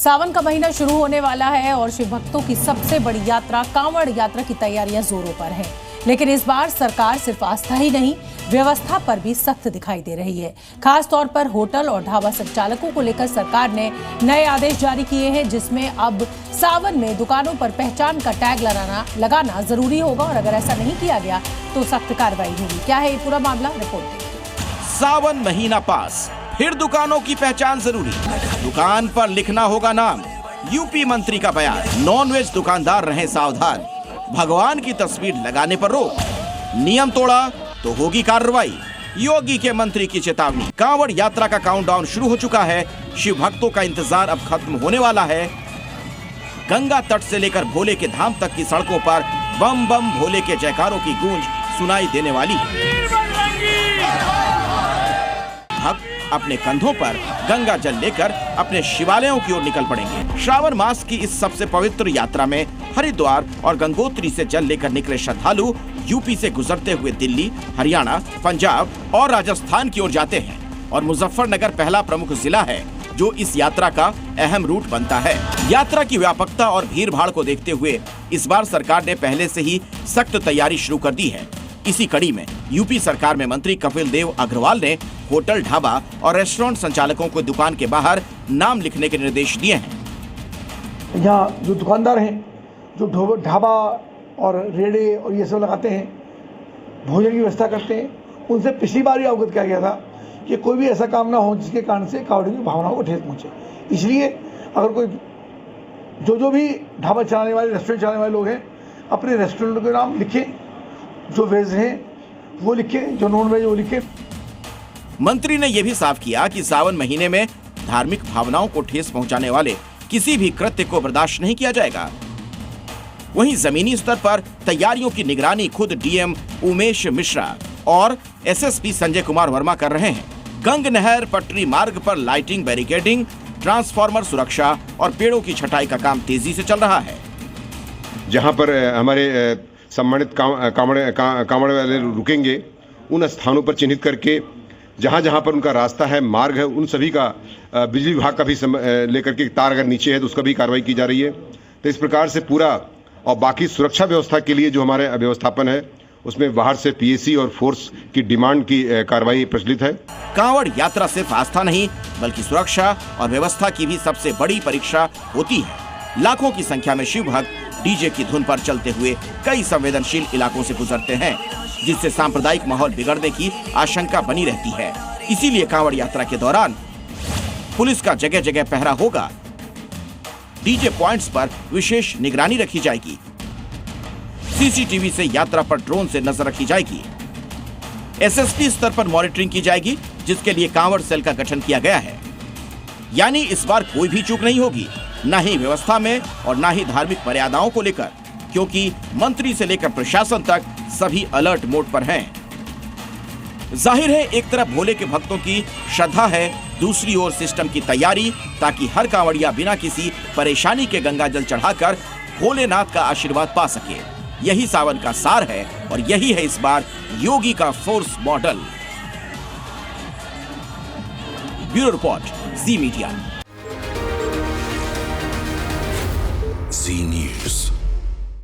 सावन का महीना शुरू होने वाला है और शिव भक्तों की सबसे बड़ी यात्रा कांवड़ यात्रा की तैयारियां जोरों पर है। लेकिन इस बार सरकार सिर्फ आस्था ही नहीं, व्यवस्था पर भी सख्त दिखाई दे रही है। खास तौर पर होटल और ढाबा संचालकों को लेकर सरकार ने नए आदेश जारी किए हैं, जिसमें अब सावन में दुकानों पर पहचान का टैग लगाना जरूरी होगा और अगर ऐसा नहीं किया गया तो सख्त कार्रवाई होगी। क्या है ये पूरा मामला, रिपोर्ट देखिए। सावन महीना पास, फिर दुकानों की पहचान जरूरी, दुकान पर लिखना होगा नाम। यूपी मंत्री का बयान, नॉनवेज दुकानदार रहें सावधान, भगवान की तस्वीर लगाने पर रोक, नियम तोड़ा तो होगी कार्रवाई। योगी के मंत्री की चेतावनी। कांवड़ यात्रा का काउंटडाउन शुरू हो चुका है, शिव भक्तों का इंतजार अब खत्म होने वाला है। गंगा तट से लेकर भोले के धाम तक की सड़कों पर बम बम भोले के जयकारों की गूंज सुनाई देने वाली है। भक्त अपने कंधों पर गंगा जल लेकर अपने शिवालयों की ओर निकल पड़ेंगे। श्रावण मास की इस सबसे पवित्र यात्रा में हरिद्वार और गंगोत्री से जल लेकर निकले श्रद्धालु यूपी से गुजरते हुए दिल्ली, हरियाणा, पंजाब और राजस्थान की ओर जाते हैं और मुजफ्फरनगर पहला प्रमुख जिला है जो इस यात्रा का अहम रूट बनता है। यात्रा की व्यापकता और भीड़ भाड़ को देखते हुए इस बार सरकार ने पहले से ही सख्त तैयारी शुरू कर दी है। इसी कड़ी में यूपी सरकार में मंत्री कपिल देव अग्रवाल ने होटल, ढाबा और रेस्टोरेंट संचालकों को दुकान के बाहर नाम लिखने के निर्देश दिए हैं। यहाँ जो दुकानदार हैं, जो ढाबा और रेड़े और ये सब लगाते हैं, भोजन की व्यवस्था करते हैं, उनसे पिछली बार ही अवगत किया गया था कि कोई भी ऐसा काम ना हो जिसके कारण से कांवड़ की भावनाओं को ठेस पहुँचे। इसलिए अगर कोई जो भी ढाबा चलाने वाले, रेस्टोरेंट चलाने वाले लोग हैं, अपने रेस्टोरेंट के नाम लिखें, जो वेज हैं वो लिखें, जो नॉन वेज वो लिखें। मंत्री ने यह भी साफ किया कि सावन महीने में धार्मिक भावनाओं को ठेस पहुंचाने वाले किसी भी कृत्य को बर्दाश्त नहीं किया जाएगा। वहीं जमीनी स्तर पर तैयारियों की निगरानी खुद डीएम उमेश मिश्रा और एसएसपी संजय कुमार वर्मा कर रहे हैं। गंग नहर पटरी मार्ग पर लाइटिंग, बैरिकेडिंग, ट्रांसफार्मर सुरक्षा और पेड़ों की छटाई का काम तेजी से चल रहा है। जहां पर हमारे सम्मानित कांवड़ वाले रुकेंगे, उन स्थानों पर चिन्हित करके जहां जहां पर उनका रास्ता है, मार्ग है, उन सभी का बिजली विभाग का भी लेकर के तार अगर नीचे है तो उसका भी कार्रवाई की जा रही है। तो इस प्रकार से पूरा और बाकी सुरक्षा व्यवस्था के लिए जो हमारे व्यवस्थापन है उसमें बाहर से पीएसी और फोर्स की डिमांड की कार्रवाई प्रचलित है। कांवड़ यात्रा सिर्फ आस्था नहीं बल्कि सुरक्षा और व्यवस्था की भी सबसे बड़ी परीक्षा होती है। लाखों की संख्या में शिव भक्त डीजे की धुन पर चलते हुए कई संवेदनशील इलाकों से गुजरते हैं, जिससे सांप्रदायिक माहौल बिगड़ने की आशंका बनी रहती है। इसीलिए कांवड़ यात्रा के दौरान पुलिस का जगह जगह पहरा होगा। डीजे पॉइंट्स पर विशेष निगरानी रखी जाएगी। सीसीटीवी से यात्रा पर ड्रोन से नजर रखी जाएगी। एसएसपी स्तर पर मॉनिटरिंग की जाएगी, जिसके लिए कांवड़ सेल का गठन किया गया है। यानी इस बार कोई भी चूक नहीं होगी, न ही व्यवस्था में और न ही धार्मिक मर्यादाओं को लेकर, क्योंकि मंत्री से लेकर प्रशासन तक सभी अलर्ट मोड पर हैं। जाहिर है एक तरफ भोले के भक्तों की श्रद्धा है, दूसरी ओर सिस्टम की तैयारी, ताकि हर कांवड़िया बिना किसी परेशानी के गंगा जल चढ़ाकर भोलेनाथ का आशीर्वाद पा सके। यही सावन का सार है और यही है इस बार योगी का फोर्स मॉडल। ब्यूरो रिपोर्ट, जी मीडिया। जी न्यूज।